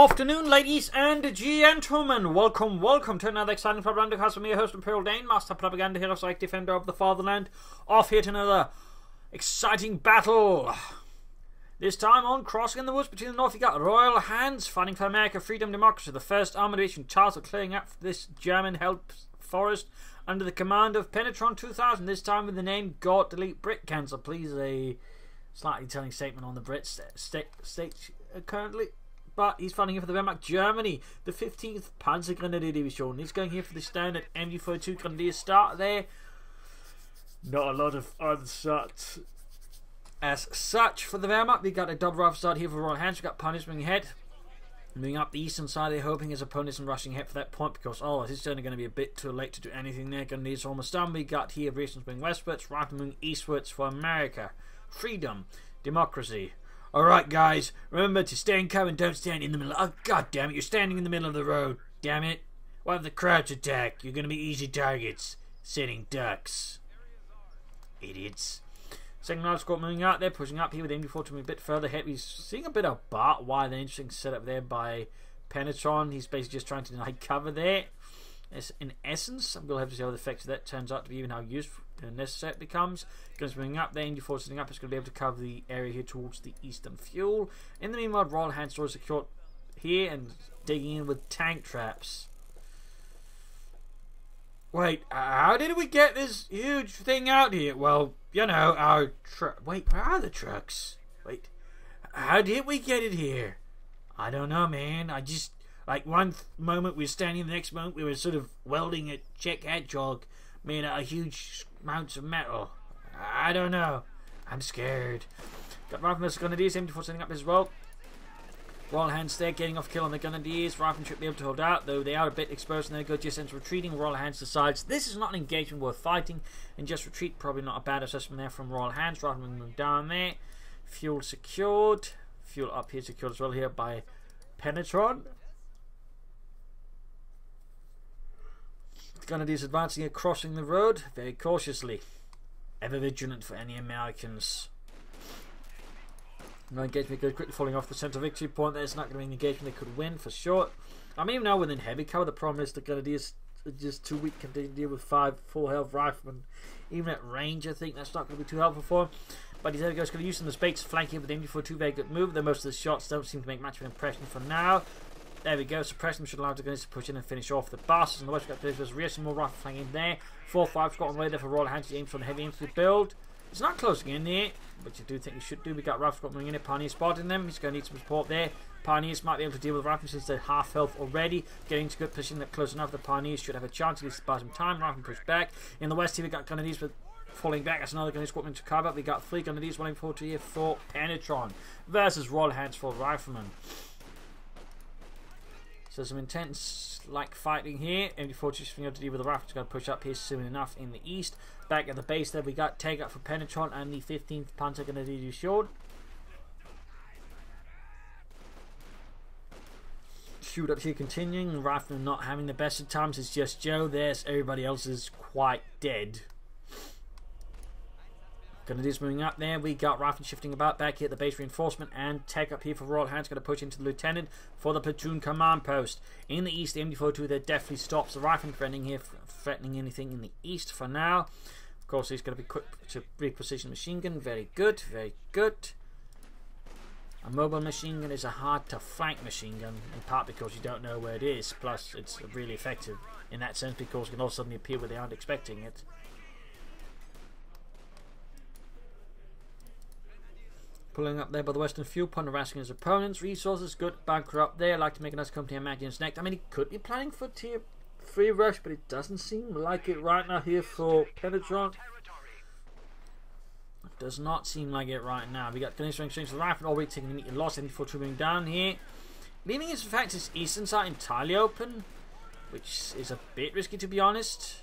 Afternoon, ladies and gentlemen. Welcome to another exciting Propagandacast with me, your host Imperial Dane, Master Propaganda Hero, Psych Defender of the Fatherland. Off here to another exciting battle. This time on Crossing in the Woods between the north, you got Royalhants fighting for America, freedom, democracy. The 1st Armoured Division charged are clearing up this German-held forest under the command of Penetron 2000. This time with the name God Delete Brit Cancel. Please, a slightly telling statement on the Brits state currently. But he's fighting here for the Wehrmacht Germany, the 15th Panzergrenadier Division. He's going here for the standard MG42 Grenadier start there. Not a lot of unsats as such for the Wehrmacht. We got a double rifle start here for Royalhants. We got Pioneers moving ahead. Moving up the eastern side, they're hoping his opponent isn't rushing ahead for that point because, oh, it's only going to be a bit too late to do anything there. Grenadiers are almost done. We got here Reasons moving westwards, Rifle moving eastwards for America. Freedom, democracy. Alright guys, remember to stay in cover and don't stand in the middle. Oh god damn it, you're standing in the middle of the road. Damn it. What if the crouch attack? You're gonna be easy targets. Sitting ducks. Idiots. Second large squad moving out there, pushing up here with MD4 to move a bit further ahead. He's seeing a bit of barbed wire, an interesting setup there by Penetron. He's basically just trying to deny cover there. In essence, we'll have to see how the effect of that turns out to be, even how useful and necessary it becomes. Guns moving up there, MD4 sitting up, it's going to be able to cover the area here towards the eastern fuel. In the meanwhile, Royalhants stores secured here and digging in with tank traps. Wait, how did we get this huge thing out here? Well, you know, our truck. Wait, where are the trucks? Wait, how did we get it here? I don't know, man. I just. Like, one moment we were standing, the next moment we were sort of welding a Czech hedgehog made out of huge amounts of metal. I don't know. I'm scared. Got Rifleman's Grenadiers, MD4 setting up as well. Royalhants there, getting off kill on the Grenadiers. Rifleman should be able to hold out, though they are a bit exposed and they go just into retreating. Royalhants decides this is not an engagement worth fighting and just retreat. Probably not a bad assessment there from Royalhants. Rifleman down there. Fuel secured. Fuel up here secured as well here by Penetron. Grenadiers advancing here, crossing the road very cautiously, ever vigilant for any Americans. No engagement goes quickly falling off the central victory point. There's not going to be an engagement they could win for sure. I'm even now within heavy cover. The problem is the Grenadiers are just too weak to deal with 5 full health riflemen. Even at range, I think that's not going to be too helpful for him. But he's going to use some of the space to flank here with the MG42. Very good move, though most of the shots don't seem to make much of an impression for now. There we go. Suppression should allow the Grenadiers to push in and finish off the bastards. On the west, we've got Blizzard's rear, some more rifle flanking there. 4-5 Scott on the way there for Royalhants. He aims for the heavy infantry build. It's not closing in here, but you do think he should do. We got Rifle Squad moving in. Pioneer spotting them. He's going to need some support there. Pioneers might be able to deal with Rifle since they're half health already. Getting to good position that close enough. The Pioneers should have a chance at least to buy some time. Rifle push back. In the west here, we got Grenadiers with falling back. That's another Grenadier squad to cover. We got 3 Grenadiers running forward to here for Penetron versus Royalhants for Riflemen. So some intense like fighting here. MD4 just being able to deal with the rifles. Going to push up here soon enough in the east. Back at the base there we got take up for Penetron and the 15th Panzergrenadier Division. Shoot up here continuing. Rifleman not having the best of times. It's just Joe. There's everybody else is quite dead. Grenadiers moving up there. We got Rifleman shifting about back here at the base reinforcement and take up here for Royalhants. Going to push into the lieutenant for the platoon command post. In the east, the MD42 there definitely stops the Rifleman threatening anything in the east for now. Of course, he's going to be quick to reposition machine gun. Very good, very good. A mobile machine gun is a hard to flank machine gun, in part because you don't know where it is. Plus, it's really effective in that sense because it can all suddenly appear where they aren't expecting it. Pulling up there by the western fuel point, harassing his opponents. Resources, good. Bunker up there. Like to make a nice company Americans next. I mean, he could be planning for tier 3 rush, but it doesn't seem like it right now here for Penetron. It does not seem like it right now. We got Grenadier exchange the rifle already taking the immediate loss. MD4 moving down here. Leaving his, in fact, his eastern side entirely open, which is a bit risky to be honest.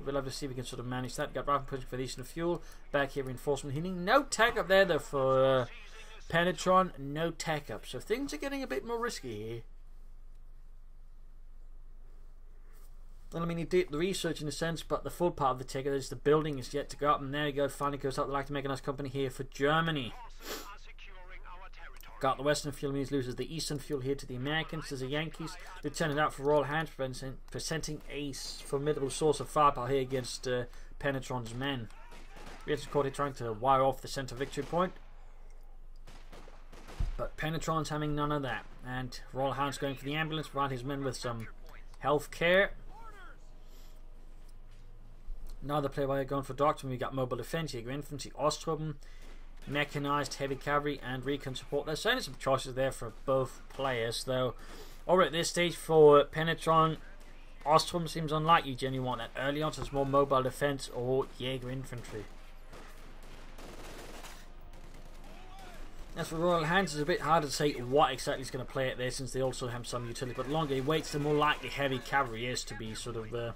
We'll have to see if we can sort of manage that. Got rifle pushing for the eastern fuel. Back here, reinforcement healing. No tech up there though for Penetron. No tech up. So things are getting a bit more risky here. Well, I mean, he did the research in a sense, but the full part of the tech is the building is yet to go up. And there you go. Finally goes up. They'd like to make a nice company here for Germany. Got the western fuel, means loses the eastern fuel here to the Americans. There's the Yankees. Lieutenant out for Royalhants, presenting a formidable source of firepower here against Penetron's men. Reactor's caught here trying to wire off the center victory point. But Penetron's having none of that. And Royalhants going for the ambulance, provide his men with some health care. Another play while going for doctor. We got mobile defense, Jäger infantry, Osttruppen, mechanized heavy cavalry, and recon support. There's certainly some choices there for both players, though. Alright, at this stage for Penetron, Osttruppen seems unlikely. You generally want that early on, so it's more mobile defense or Jäger infantry. As for Royalhants, it's a bit harder to say what exactly is going to play it there, since they also have some utility. But the longer he waits, the more likely heavy cavalry is to be sort of the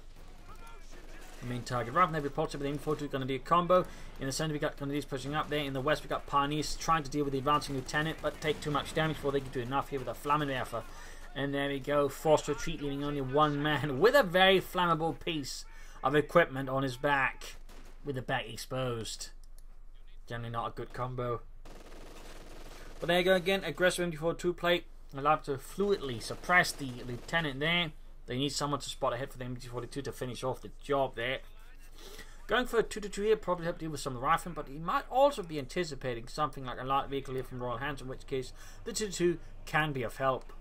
main target. Rather than heavy pulse with infantry, going to be a combo. In the centre we got Grenadiers pushing up there. In the west we got Pioneers trying to deal with the advancing lieutenant, but take too much damage before they can do enough here with a Flammenwerfer. And there we go, forced retreat, leaving only one man with a very flammable piece of equipment on his back, with the back exposed. Generally not a good combo. But there you go again, aggressive MD42 plate, allowed to fluidly suppress the lieutenant there. They need someone to spot ahead for the MD42 to finish off the job there. Going for a 2-2 here, probably help deal with some of the rifling, but he might also be anticipating something like a light vehicle here from Royalhants, in which case the 2-2 can be of help.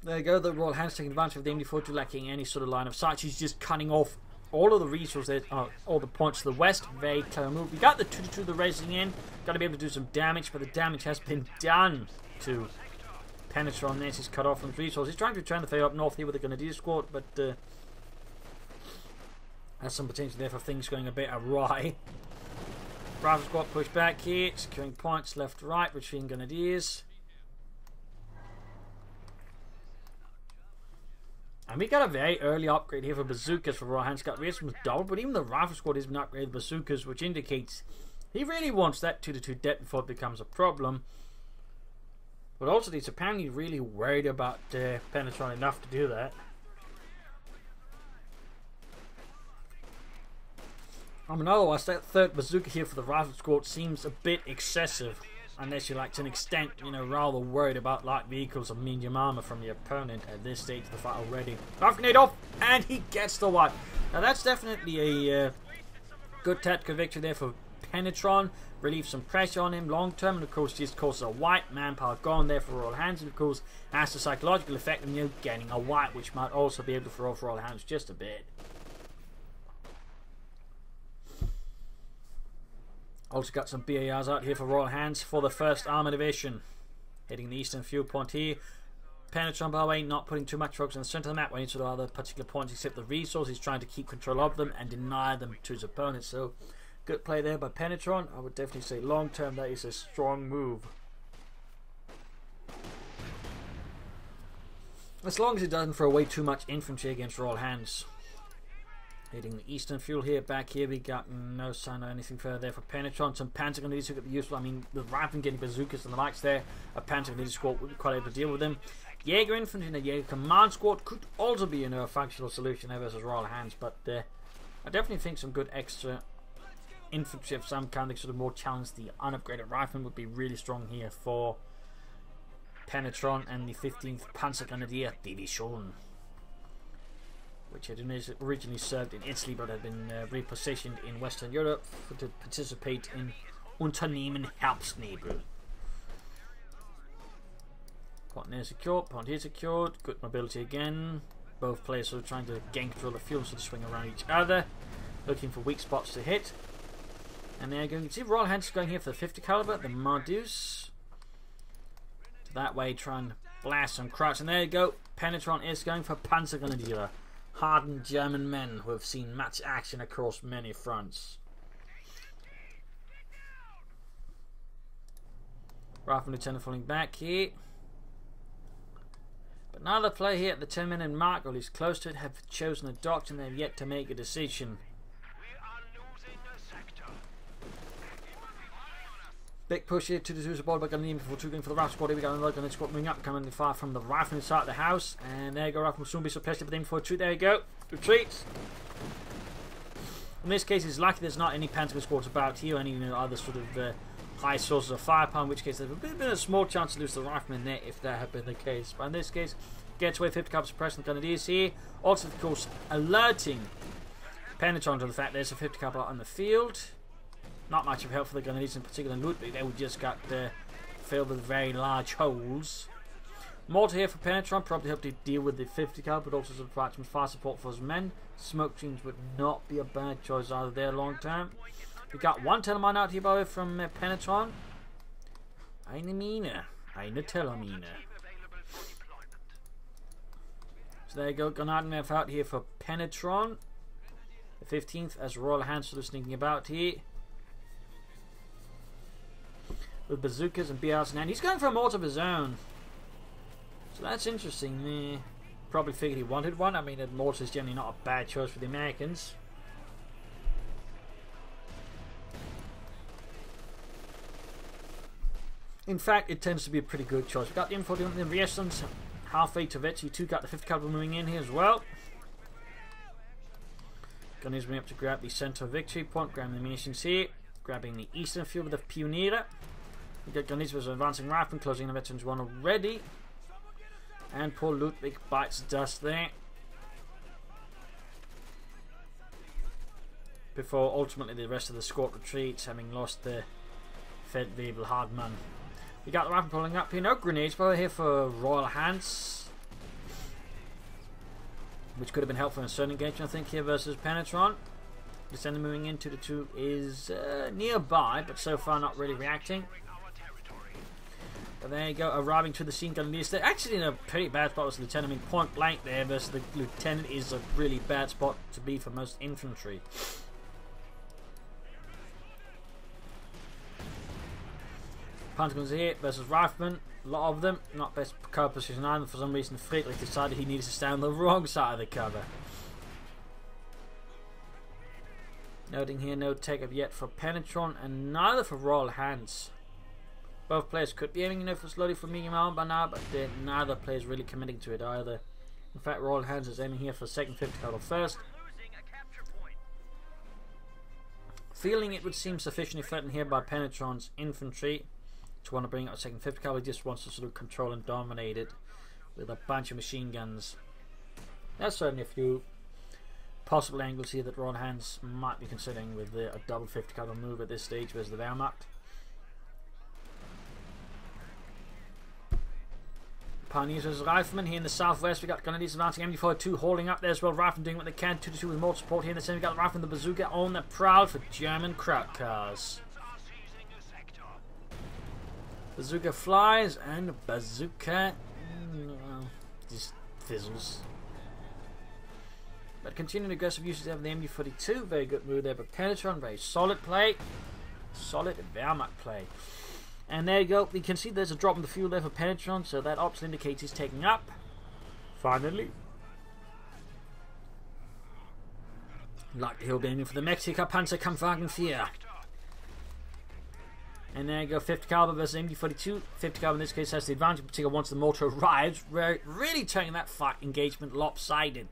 There you go, the Royalhants taking advantage of the MD42 lacking any sort of line of sight. He's just cutting off all of the resources, all the points to the west. Very clever move. We got the 2-2, the racing in. Got to be able to do some damage, but the damage has been done to Penetron. There, he's cut off from his resources. He's trying to return the fire up north here with the Grenadier squad, but has some potential there for things going a bit awry. Rifle squad pushed back here, securing points left to right, retreating Grenadiers. And we got a very early upgrade here for bazookas for Royalhants. Got raised from double, but even the rifle squad has been upgraded with bazookas, which indicates he really wants that 2-2 depth before it becomes a problem. But also he's apparently really worried about Penetron enough to do that. I mean, otherwise that third bazooka here for the rifle squad seems a bit excessive. Unless you're like to an extent, you know, rather worried about light vehicles or medium armor from your opponent at this stage of the fight already. Rifle grenade off, and he gets the wipe. Now that's definitely a good tactical victory there for Penetron. Relieve some pressure on him long term, and of course just causes a wipe. Manpower gone there for Royalhants, and of course has the psychological effect of, you know, getting a wipe, which might also be able to throw off Royalhants just a bit. Also got some BARs out here for Royalhants for the 1st Armoured Division. Hitting the eastern fuel point here. Penetron, by the way, not putting too much focus on the centre of the map or any sort of other particular points except the resource. He's trying to keep control of them and deny them to his opponents. So, good play there by Penetron. I would definitely say long term that is a strong move. As long as it doesn't throw away too much infantry against Royalhants. Hitting the eastern fuel here. Back here we got no sign of anything further there for Penetron. Some Panzergrenadiers who could be useful. I mean, the rifle getting bazookas and the likes there. A Panzergrenadier squad would be quite able to deal with them. Jäger infantry and a Jäger command squad could also be, you know, a functional solution there versus Royalhants. But I definitely think some good extra infantry of some kind that sort of more challenge the unupgraded rifleman would be really strong here for Penetron and the 15th Panzergrenadier Division, which had originally served in Italy but had been repositioned in Western Europe to participate in Unternehmen Herbstnebel. Point there secured, point here secured, good mobility again. Both players sort of trying to gain control of the fuel, so to swing around each other, looking for weak spots to hit. And there you go, you can see Royalhants going here for the 50 caliber, the Mardus. That way try and blast some crouch, and there you go, Penetron is going for Panzergrenadier. Hardened German men who have seen much action across many fronts. Rifle Lieutenant falling back here. But now the player here at the 10-minute mark, or at least close to it, have chosen a doctrine. They have yet to make a decision. Big push here, 2-2 support by Grenadier before 2 going for the rifle squad. Here we got another Grenadier squad moving up, coming far from the rifle inside the house. And there you go, rifle will soon be suppressed with aim for 2. There you go, retreats. In this case, it's lucky there's not any Panzer squads about here, or any other sort of high sources of firepower, in which case there's been a small chance to lose the riflemen there if that had been the case. But in this case, gets away 50 caliber suppressing Grenadiers here. Also, of course, alerting Penetron to the fact there's a 50 caliber on the field. Not much of help for the Grenadiers, in particular in Ludwig. They would just got filled with very large holes. Mortar here for Penetron, probably help to deal with the 50 caliber, but also to provide some fire support for his men. Smoke screens would not be a bad choice either there long term. We got one Telemine out here by the way from Penetron. Eine Mine, eine Telemine. So there you go, Granatenwerfer out here for Penetron. The 15th as Royalhants are sneaking about here. With bazookas and BRs in hand. He's going for a mortar of his own. So that's interesting. Probably figured he wanted one. I mean, a mortar is generally not a bad choice for the Americans. In fact, it tends to be a pretty good choice. We've got the M41 and the Resistance halfway to it. You two got the 50 caliber moving in here as well. Gunners moving up to grab the center of victory point, grabbing the munitions here, grabbing the eastern field with the Pioneer. We got Gunners with advancing rifle, closing the veterans one already. And poor Ludwig bites dust there. Before ultimately the rest of the squad retreats, having lost the Feldwebel Hardman. We got the rifle pulling up here. No grenades, but here for Royalhants, which could have been helpful in a certain engagement, I think, here versus Penetron. Descending moving into the 2 is nearby, but so far not really reacting. But there you go, arriving to the scene. Grenadiers, they're actually in a pretty bad spot with the lieutenant. I mean, point blank there versus the lieutenant is a really bad spot to be for most infantry. Panzergrenadiers here versus riflemen. A lot of them, not best cover position either. For some reason, Friedrich decided he needed to stand on the wrong side of the cover. Noting here, no take-up yet for Penetron, and neither for Royalhants. Both players could be aiming for slowly for medium arm by now, but neither player is really committing to it either. In fact, Royalhants is aiming here for second 50 caliber first. Feeling it would seem sufficiently threatened here by Penetron's infantry to want to bring out a second 50 caliber, just wants to sort of control and dominate it with a bunch of machine guns. There's certainly a few possible angles here that Royalhants might be considering with a double 50 caliber move at this stage versus the Wehrmacht. Pioneers versus Riflemen here in the southwest. We got Grenadiers advancing, MD42 holding up there as well. Riflemen doing what they can, 2-2 with more support here in the center. We got the Riflemen and the bazooka on the prowl for German Kraut cars. Bazooka flies and bazooka just fizzles. But continuing aggressive usage of the MD42, very good move there. But Penetron, very solid play, solid Wehrmacht play. And there you go, we can see there's a drop in the fuel there for Penetron, so that option indicates he's taking up. Finally. Like he'll be aiming for the Mexica Panzerkampfwagen 4. And there you go, 50 caliber versus MD42. 50 caliber in this case has the advantage, particularly once the mortar arrives, really turning that fight engagement lopsided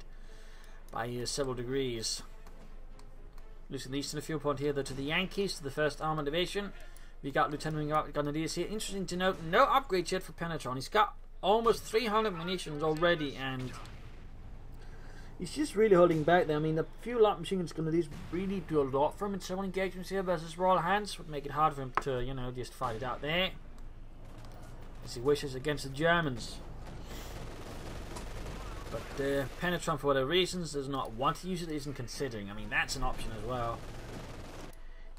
by several degrees. Losing the eastern fuel point here though to the Yankees, to the 1st Armoured Division. We got Lieutenant Grenadiers here. Interesting to note, no upgrades yet for Penetron. He's got almost 300 munitions already, and he's just really holding back there. I mean, the few light machine guns Grenadiers really do a lot for him in several engagements here versus Royalhants. Would make it hard for him to, you know, just fight it out there, as he wishes against the Germans. But Penetron, for whatever reasons, does not want to use it, isn't considering. I mean, that's an option as well.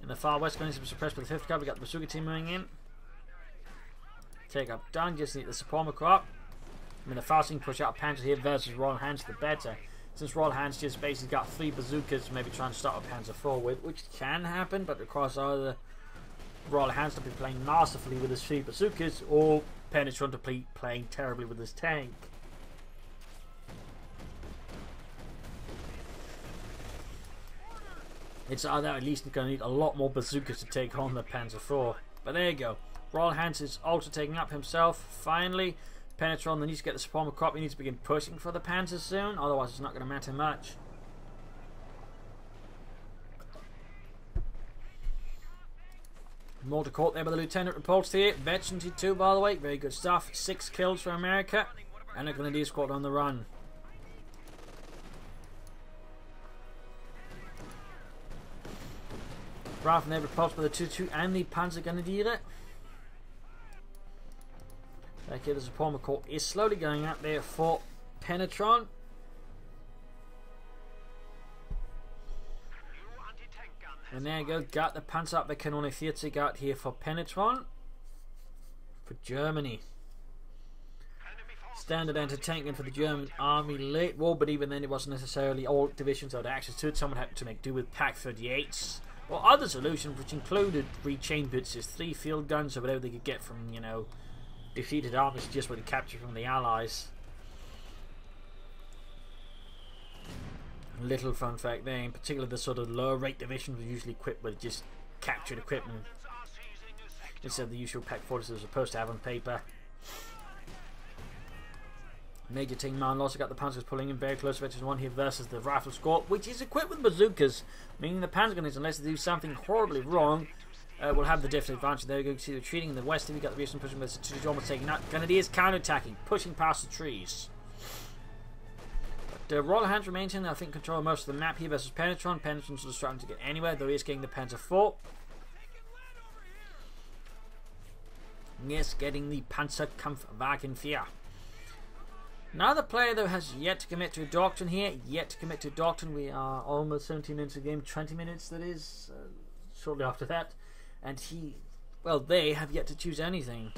In the far west, going to be suppressed by the 5th Cav. We got the bazooka team moving in. Take up done, just need the support crop. I mean, the fastest push out Panzer here versus Royalhants, the better. Since Royalhants just basically got 3 bazookas, maybe trying to start a Panzer 4 with, which can happen, but requires either Royalhants to be playing masterfully with his 3 bazookas, or Penetron to be playing terribly with his tank. It's either at least going to need a lot more bazookas to take on the Panzer IV. But there you go. Royalhants is also taking up himself. Finally, Penetron needs to get the support crop. He needs to begin pushing for the Panzer soon. Otherwise, it's not going to matter much. More to court there by the Lieutenant repulsed here. Veteran T2, by the way. Very good stuff. 6 kills for America. And a Grenadier squad on the run. Rifleman there repulsed by the 2-2 and the Panzergrenadier. Okay, the support corps is slowly going out there for Penetron. And there you go, got the Panzerabwehrkanone 40 out here for Penetron. For Germany. Standard anti-tank gun for the German army late war, but even then it wasn't necessarily all divisions that had access to it. Someone had to make do with Pak 38s or other solutions, which included 3 chain pistols, 3 field guns, or whatever they could get from, you know, defeated armies, just what they captured from the Allies. Little fun fact there, in particular the sort of lower rate divisions were usually equipped with just captured equipment instead of the usual Pak 40s they were supposed to have on paper. Major team man also got the Panzers pulling in very close to 1 here versus the rifle squad, which is equipped with bazookas, meaning the Panzergunners, unless they do something horribly wrong, will have the definite advantage. There we go, you see the retreating in the west, and we got the recent pushing with the almost taking out. Grenadiers counter-attacking, pushing past the trees. But Royalhants remains in, I think, control most of the map here versus Penetron. Penetron's sort of starting to get anywhere, though he is getting the Panzer IV. Yes, getting the Panzerkampfwagen 4. Now the player though has yet to commit to a doctrine here, We are almost 17 minutes of the game, 20 minutes that is, shortly after that. And they have yet to choose anything.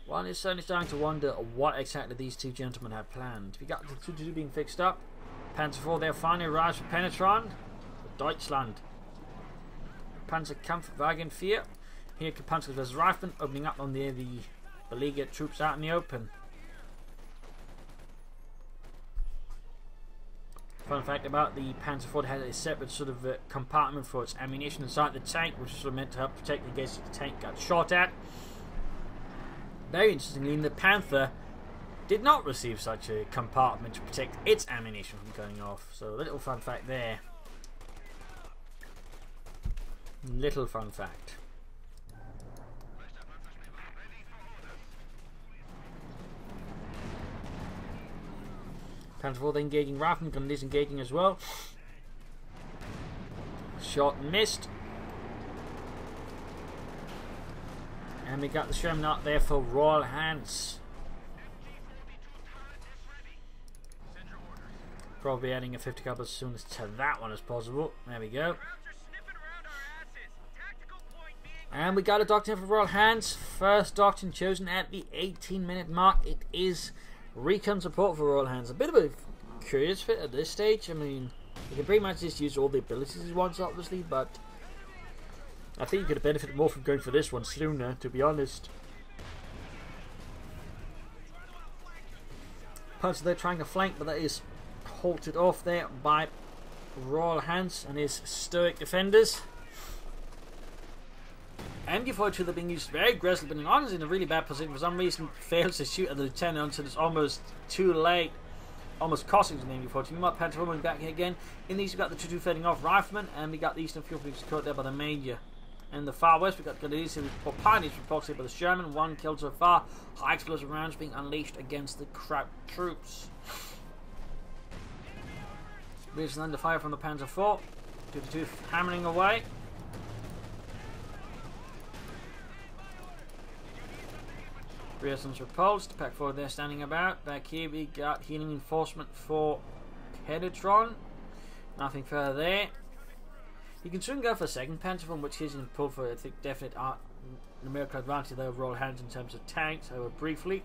One is certainly starting to wonder what exactly these two gentlemen have planned. We got the 2-2 being fixed up. Panzer IV there finally arrives for Penetron. For Deutschland. Panzerkampfwagen 4. Here Panzer vs. Rifleman opening up on the beleaguered troops out in the open. Fun fact about the Panzer IV, had a separate sort of compartment for its ammunition inside the tank, which was sort of meant to help protect against the tank got shot at. Very interestingly, the Panther did not receive such a compartment to protect its ammunition from going off. So a little fun fact there. Little fun fact. Panzer IV engaging Rifleman, Grenadiers engaging as well. Shot and missed. And we got the Sherman out there for Royalhants. Probably adding a 50 cup as soon as to that one as possible. There we go. And we got a doctrine for Royalhants. First doctrine chosen at the 18-minute mark. It is recon support for Royalhants. A bit of a curious fit at this stage. I mean, you can pretty much just use all the abilities he wants, obviously, but I think you could have benefited more from going for this one sooner, to be honest. Panzer there trying to flank, but that is halted off there by Royalhants and his stoic defenders. MG42 they're being used very aggressively, but honestly in a really bad position. For some reason fails to shoot at the lieutenant until it's almost too late, almost costing the MG42. We might Penetron back here again. In these we've got the 2-2 fending off Rifleman, and we got the Eastern Field being secured there by the Major. In the far west we've got Grenadiers or Pioneers repulsed by the Sherman. 1 kill so far. High explosive rounds being unleashed against the Kraut troops. Rears under fire from the Panzer IV. 2-2 hammering away. Rearsen's repulsed. Pack 4 there standing about. Back here we got healing enforcement for Penetron. Nothing further there. You can soon go for a second Panzer from which he's in pull for I think definite numerical advantage over Royalhants in terms of tanks, however briefly.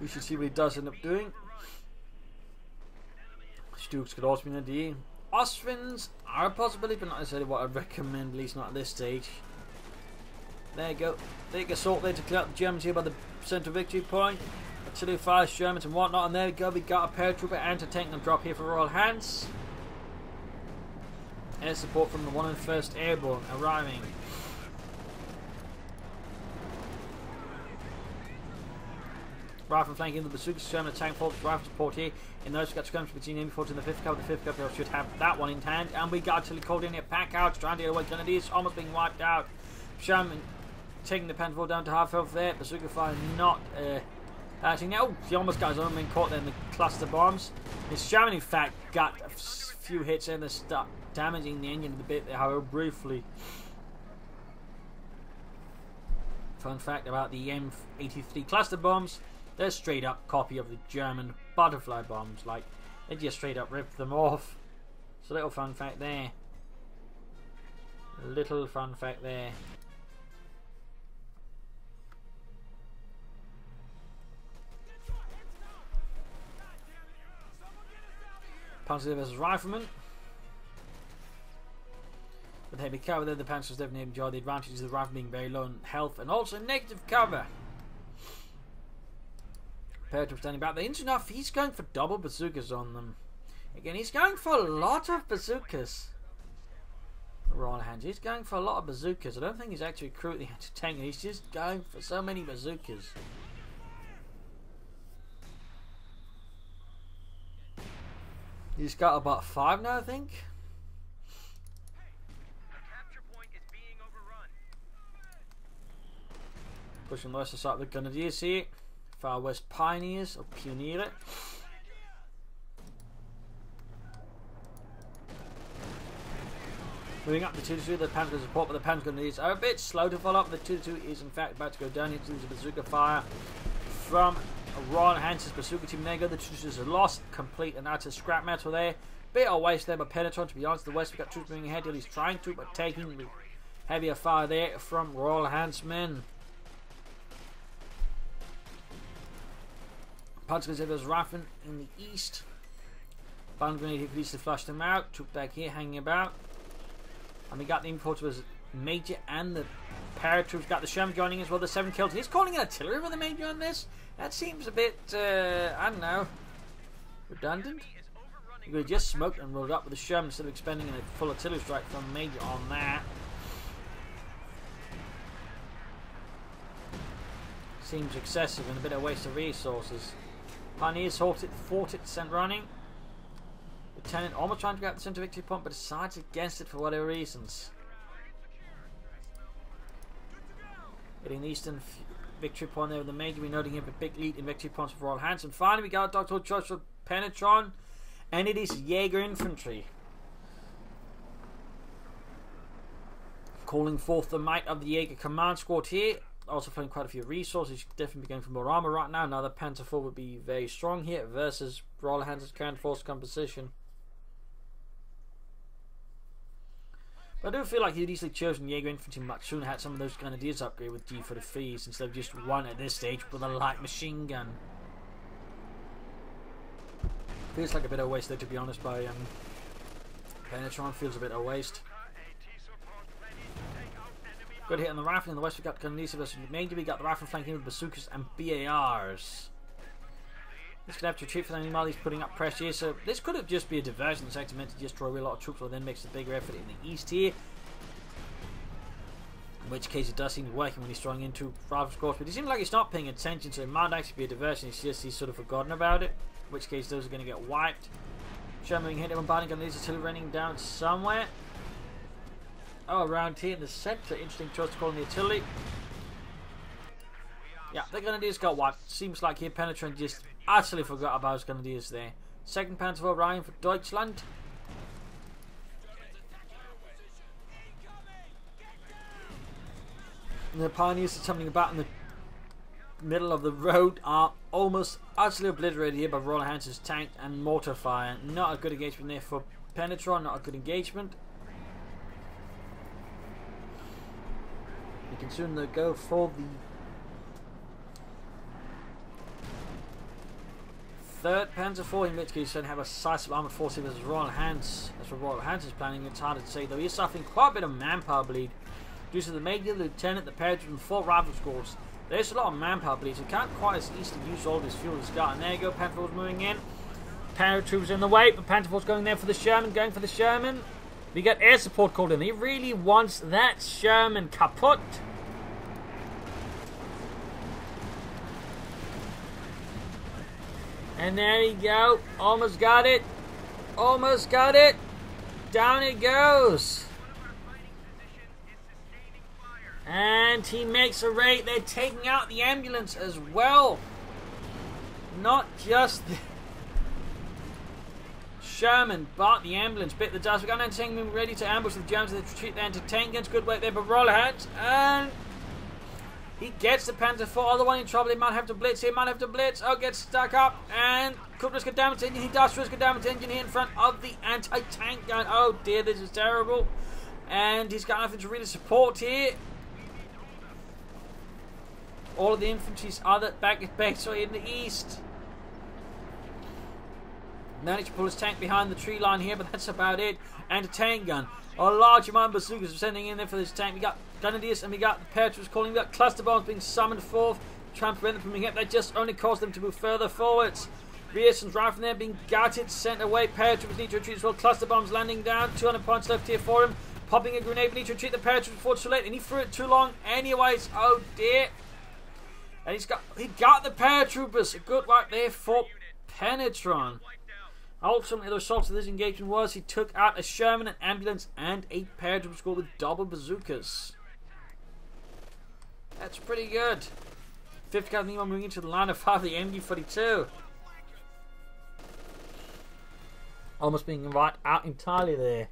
We should see what he does end up doing. Stukes could also be an idea. Austrians are a possibility, but not necessarily what I'd recommend, at least not at this stage. There you go. Big assault there to clear out the Germans here by the central victory point. Artillery fires Germans and whatnot, and there we go. We got a paratrooper anti-tank and drop here for Royalhants. Air support from the 101st Airborne arriving. rifle flanking the bazookas, Sherman attack force, rifle support here. In those we got skirmish between the enemy force and the 5th Cavalry. The 5th Cavalry should have that one in hand. And we got artillery called in here, pack out, trying to get away. Grenadiers almost being wiped out. Sherman taking the Panzer down to half health there. Bazooka fire not acting now. Oh, he almost got his own men caught there in the cluster bombs. His Sherman in fact got a few hits in the start, damaging the engine a bit there, however, briefly. Fun fact about the M83 cluster bombs, they're straight up copy of the German butterfly bombs. Like, they just straight up ripped them off. So little fun fact there. Little fun fact there. Panzer versus Rifleman. With heavy cover there, the Panzers definitely enjoy the advantages of the rifle being very low in health and also negative cover. Paratroop standing back. The interesting enough, he's going for double bazookas on them. Again, he's going for a lot of bazookas. Royalhants. He's going for a lot of bazookas. I don't think he's actually recruiting to tank. He's just going for so many bazookas. He's got about 5 now, I think. Pushing the west side of the Grenadiers here. Far West Pioneers, or Pioneer. Moving up the 2-2, the Panzer support, but the Panzer Grenadiers are a bit slow to follow up. The 2-2 is in fact about to go down into the bazooka fire from Royalhants' bazooka team. There go, the 2-2 is lost, complete and utter scrap metal there. Bit of waste there by Penetron, to be honest. The west, we got troops moving ahead, he's trying to, but taking heavier fire there from Royalhants men. Panzergrenadier Rifleman in the east. Panzergrenadier police to flush them out. Troop back here hanging about. And we got the importer as Major and the paratroops. Got the Sherman joining as well. The 7 kills. He's calling it artillery with the Major on this. That seems a bit, I don't know, redundant. You could have just smoked and rolled up with the Sherman instead of expending a full artillery strike from Major on that. Seems excessive and a bit of waste of resources. Pioneers fought it, sent running. Lieutenant almost trying to get the center victory point, but decides against it for whatever reasons. Getting the eastern victory point there with the Major. We're noting here a big lead in victory points for Royalhants. And finally, we got Dr. Choice for Penetron, and it is Jaeger Infantry. Calling forth the might of the Jaeger Command Squad here. Also playing quite a few resources. Definitely be going for more armor right now. Now the Panzer IV would be very strong here versus Royalhants' current force composition. But I do feel like he'd easily chosen Jaeger Infantry much sooner, had some of those Grenadiers upgrade with G43s instead of just one at this stage with a light machine gun. Feels like a bit of a waste there, to be honest, by Penetron. Feels a bit of a waste. Good hit on the rifle. In the west, we got Grenadiers versus Major. We got the rifle flanking with bazookas and BARs. This could have to retreat for them while he's putting up pressure here. So this could have just been a diversion that's actually meant to just destroy a lot of troops, or then makes a bigger effort in the east here. In which case it does seem to be working when he's throwing into rifle scores. But it seems like he's not paying attention, so it might actually be a diversion. It's just he's sort of forgotten about it. In which case those are going to get wiped. Sherman hit him, bombarding Grenadiers until running down somewhere. Oh, around here in the center. Interesting choice to call in the artillery. Yeah, the Grenadiers got wiped. Seems like here Penetron just utterly forgot about his Grenadiers there. Second Panzer Orion for Deutschland. And the Pioneers are tumbling about in the middle of the road, are almost utterly obliterated here by Royalhants' tank and mortar fire. Not a good engagement there for Penetron, not a good engagement. You can soon go for the third Panzer IV, in which case he's going to have a sizable armoured force here versus Royalhants. That's what Royalhants is planning. It's harder to say, though. He's suffering quite a bit of manpower bleed due to the Major, the Lieutenant, the paratroop, and 4 rifle scores. There's a lot of manpower bleed, so he can't quite as easily use all of his fuel as he's got. And there you go, Panzer IV's moving in. Paratroops in the way, but Panzer IV's going there for the Sherman, going for the Sherman. We got air support called in. He really wants that Sherman kaput. And there you go. Almost got it. Almost got it. Down it goes. And he makes a raid. They're taking out the ambulance as well. Not just the Sherman, but the ambulance bit the dust. We've got an anti-tank ready to ambush the Germans. They retreat there into tank guns. Good work there by Royalhants. And he gets the Panzer IV. Other one in trouble. He might have to blitz. He might have to blitz. Oh, gets stuck up. And could risk a damage engine. He does risk a damage engine here in front of the anti-tank gun. Oh dear, this is terrible. And he's got nothing to really support here. All of the infantry's are back at base or in the east. Managed to pull his tank behind the tree line here, but that's about it. And a tank gun. A large amount of bazookas are sending in there for this tank. We got grenadiers and we got the paratroopers calling. We got cluster bombs being summoned forth to try and prevent them from being hit. That just only caused them to move further forwards. Rearsons right from there being gutted, sent away. Paratroopers need to retreat as well. Cluster bombs landing down. 200 points left here for him. Popping a grenade. We need to retreat the paratroopers before it's too late. And he threw it too long anyways. Oh dear. And he got the paratroopers. A good work there for Penetron. Ultimately, the result of this engagement was he took out a Sherman, an ambulance, and a paratrooper squad with double bazookas. That's pretty good. 5th Cavalry moving into the line of fire, the MD-42. Almost being right out entirely there.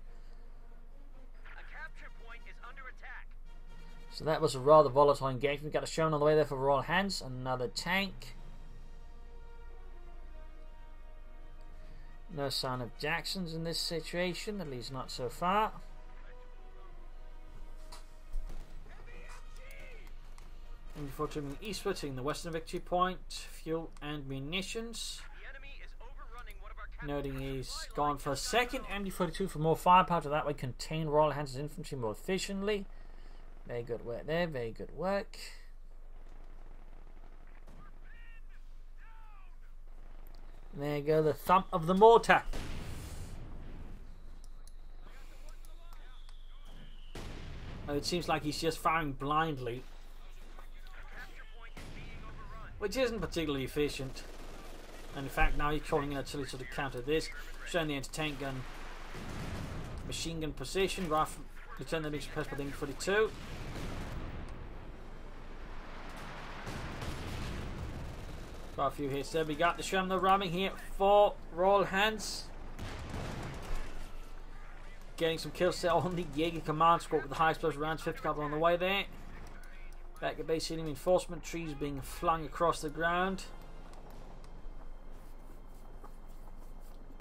So that was a rather volatile engagement. We've got a Sherman on the way there for Royalhants. Another tank. No sign of Jacksons in this situation, at least not so far. And before turning eastward, taking the western victory point, fuel and munitions. Noting he's gone for a second MD-42 for more firepower to that way contain Royalhants' infantry more efficiently. Very good work there, very good work. There you go, the thump of the mortar. Oh, it seems like he's just firing blindly, which isn't particularly efficient. And in fact, now he's calling in artillery to counter this, showing the anti-tank gun, machine gun position, right from return them being suppressed by the MD-42. Got a few hits there. We got the Sherman ramming here for Royalhants. Getting some kills there on the Jaeger command squad with the high explosive rounds. 50 cavalry on the way there. Back at base, enemy reinforcement trees being flung across the ground.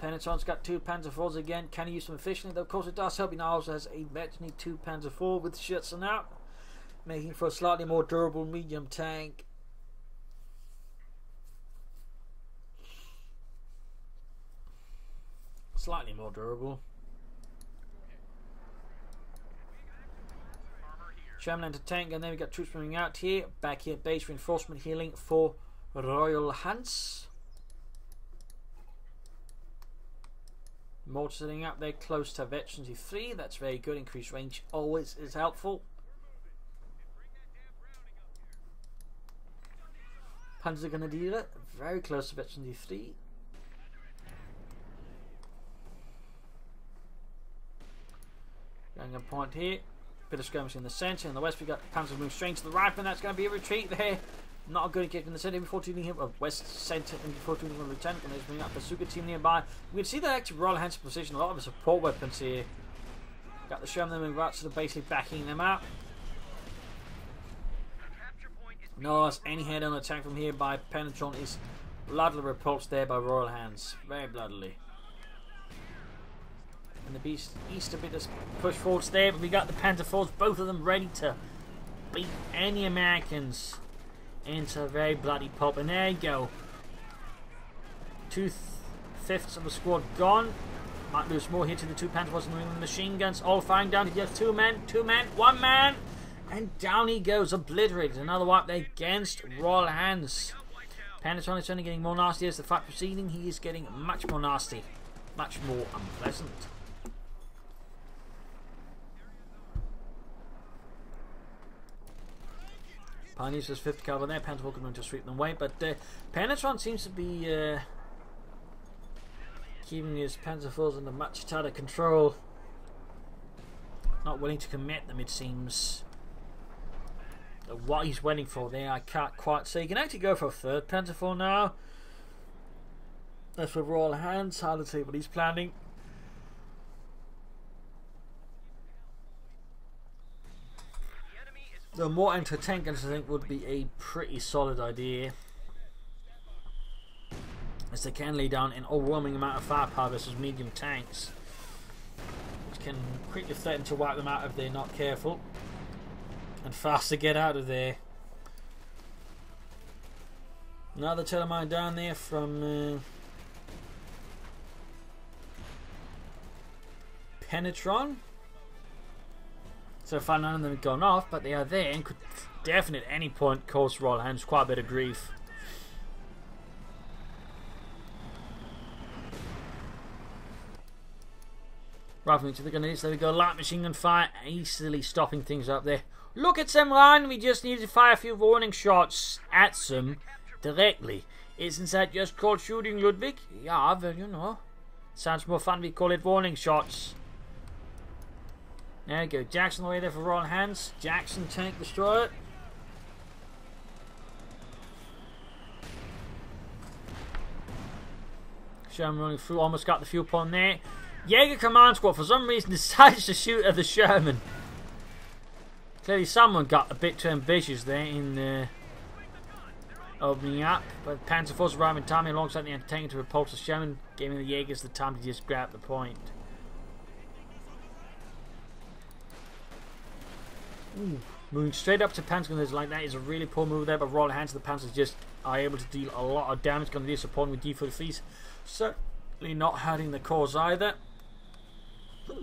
Penetron's got 2 Panzer IVs again. Can he use them efficiently? Though, of course, it does help. He now also has a veteran 2 Panzer IV with Schützen out, making for a slightly more durable medium tank. Slightly more durable. Sherman and tank, and then we got troops moving out here. Back here, base reinforcement healing for Royalhants. Mortar sitting up there close to veterans 3. That's very good. Increased range always is helpful. Panzergrenadier very close to veterans 3. Going a point here. Bit of skirmish in the centre. In the west, we got Panzer move straight to the right, and that's going to be a retreat there. Not a good kick in the centre. Before tuning him, west centre, and before tuning him, lieutenant, and there's bringing up the Bazooka team nearby. We can see that actually Royalhants position a lot of the support weapons here. Got the Sherman moving right, so they're basically backing them out. Notice any head-on attack from here by Penetron is bloodily repulsed there by Royalhants. Very bloodily. And the east a bit of push forwards there, but we got the Panzer IVs, both of them ready to beat any Americans into a very bloody pulp. And there you go. 2/5 of the squad gone. Might lose more here to the 2 Panzer IVs moving the machine guns, all firing down to just 2 men, 1 man, and down he goes, obliterated. Another wipe there against Royalhants. Penetron is only getting more nasty as the fight proceeding. He is getting much more nasty, much more unpleasant. Pioneers' 5th cavalry there. Panzer IV coming to sweep them away, but Penetron seems to be keeping his Panzerforce under much tighter control. Not willing to commit them, it seems. What he's waiting for there, I can't quite see. He can actually go for a third Panzerforce now. That's for Royalhants. Hard to see what he's planning. The more anti-tank guns, I think, would be a pretty solid idea, as they can lay down an overwhelming amount of firepower versus medium tanks, which can quickly threaten to wipe them out if they're not careful, and fast to get out of there. Another Telemine down there from Penetron. So far none of them have gone off, but they are there and could definitely at any point cause Royalhants quite a bit of grief. Rifling to the grenades, there we go, light machine gun fire, easily stopping things up there. Look at them run, we just need to fire a few warning shots at them directly. Isn't that just called shooting, Ludwig? Yeah, well, you know, sounds more fun, we call it warning shots. There we go, Jackson away there for Royalhants. Jackson tank destroyer. Sherman running through, almost got the fuel pond there. Jaeger Command Squad for some reason decides to shoot at the Sherman. Clearly someone got a bit too ambitious there in opening up, but Panzerforce arriving time alongside the anti-tank to repulse the Sherman, giving the Jaegers the time to just grab the point. Ooh, moving straight up to Panzergrenadiers like that is a really poor move there, but Royalhants, the Panzers just are able to deal a lot of damage. Going to be supporting with D43s, certainly not hurting the cause either. A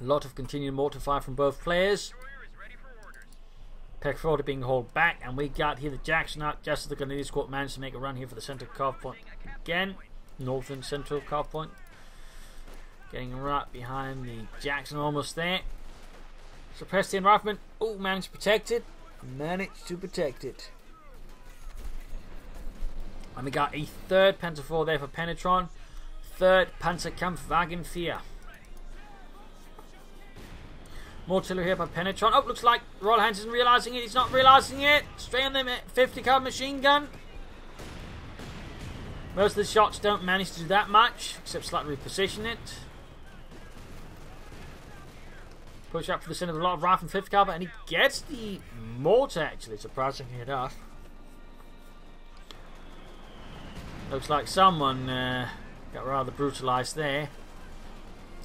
lot of continued mortar fire from both players. Peck being hauled back, and we got here the Jackson out just as the Grenadier Squad managed to make a run here for the centre carve point again. Northern central carve point. Getting right behind the Jackson, almost there. Suppressed the enriflement. Oh, managed to protect it. Managed to protect it. And we got a third Panzerforce there for Penetron. Third Panzerkampfwagen 4. More artillery here by Penetron. Oh, looks like Royalhants isn't realising it. He's not realising it. Straight on the 50 caliber machine gun. Most of the shots don't manage to do that much, except slightly reposition it. Push up for the center of a lot of rifle and 50 caliber, and he gets the mortar actually, surprisingly enough. Looks like someone got rather brutalized there.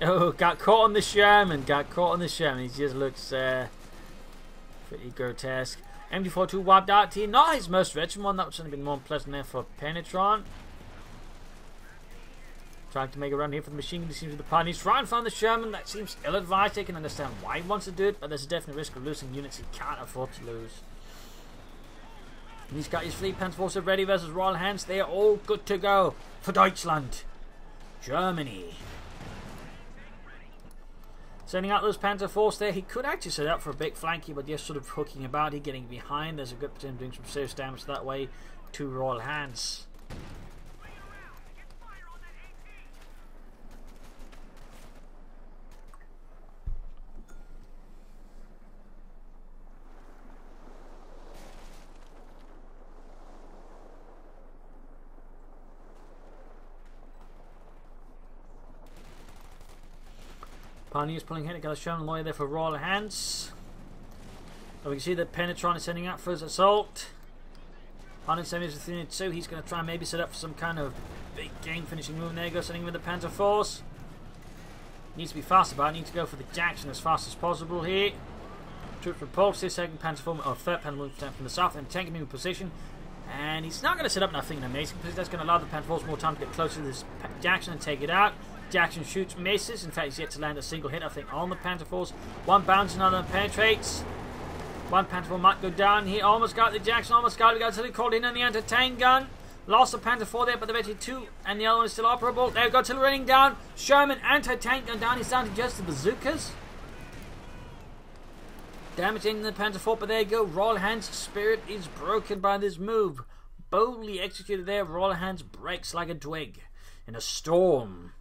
Oh, got caught on the Sherman. Got caught on the Sherman. He just looks pretty grotesque. MD42 wiped out here. Not his most wretched one. That would certainly been more pleasant there for Penetron. Trying to make a run here for the machine gun. He seems to the pioneers. Try and find the Sherman. That seems ill-advised. They can understand why he wants to do it, but there's a definite risk of losing units he can't afford to lose. And he's got his fleet Panzerforce ready versus Royalhants. They are all good to go for Deutschland. Germany. Sending out those Panzerforce there. He could actually set up for a big flank here, but just sort of hooking about here, getting behind. There's a good potential doing some serious damage that way to Royalhants. Pioneers pulling ahead, got a Sherman lawyer there for Royalhants. So we can see that Penetron is sending out for his assault. 170 to 302, he's going to try and maybe set up for some kind of big game finishing move. There you go, sending with the Panzerforce. Needs to be fast about it, needs to go for the Jackson as fast as possible here. Troops repulsed his second Panzerforce, or third Panzerforce from the south, and tanking in position. And he's not going to set up nothing amazing, because that's going to allow the Panzerforce more time to get closer to this Jackson and take it out. Jackson shoots, misses. In fact, he's yet to land a single hit, I think, on the Panzerforce. One bounces, another penetrates. One Panzerforce might go down. He almost got the Jackson, almost got it. We got something called in on the anti-tank gun. Lost the Panzerforce there, but the Betty 2 and the other one is still operable. There we go, artillery running down. Sherman anti-tank gun down. He's down to just the bazookas. Damaging the Panzerforce, but there you go. Royalhants' spirit is broken by this move. boldly executed there. Royalhants breaks like a twig in a storm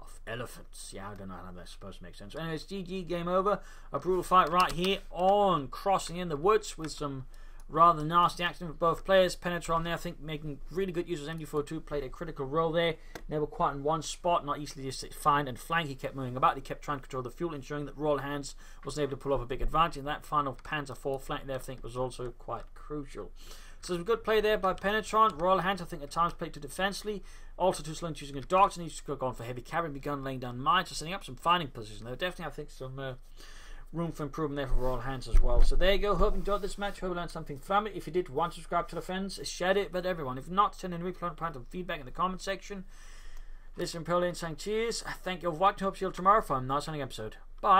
of elephants. Yeah, I don't know how that's supposed to make sense. Anyways, GG, game over. A brutal fight right here on Crossing in the Woods with some rather nasty action for both players. Penetron there, I think, making really good use of MG42, played a critical role there. Never quite in one spot, not easily just find and flank. He kept moving about, he kept trying to control the fuel, ensuring that Royalhants wasn't able to pull off a big advantage. And that final Panzer IV flank there, I think, was also quite crucial. So some good play there by Penetron. Royalhants, I think, at times played too defensively. Also too slow in choosing a doctor, and he's gone for heavy cavalry, begun laying down mines, so setting up some fighting positions there. Definitely, I think, some room for improvement there for Royalhants as well. So there you go. Hope you enjoyed this match. Hope you learned something from it. If you did, want to subscribe to the friends, share it with everyone. If not, send in a reply and feedback in the comment section. This is Imperial saying cheers. Thank you for watching. Hope to see you tomorrow for another exciting episode. Bye.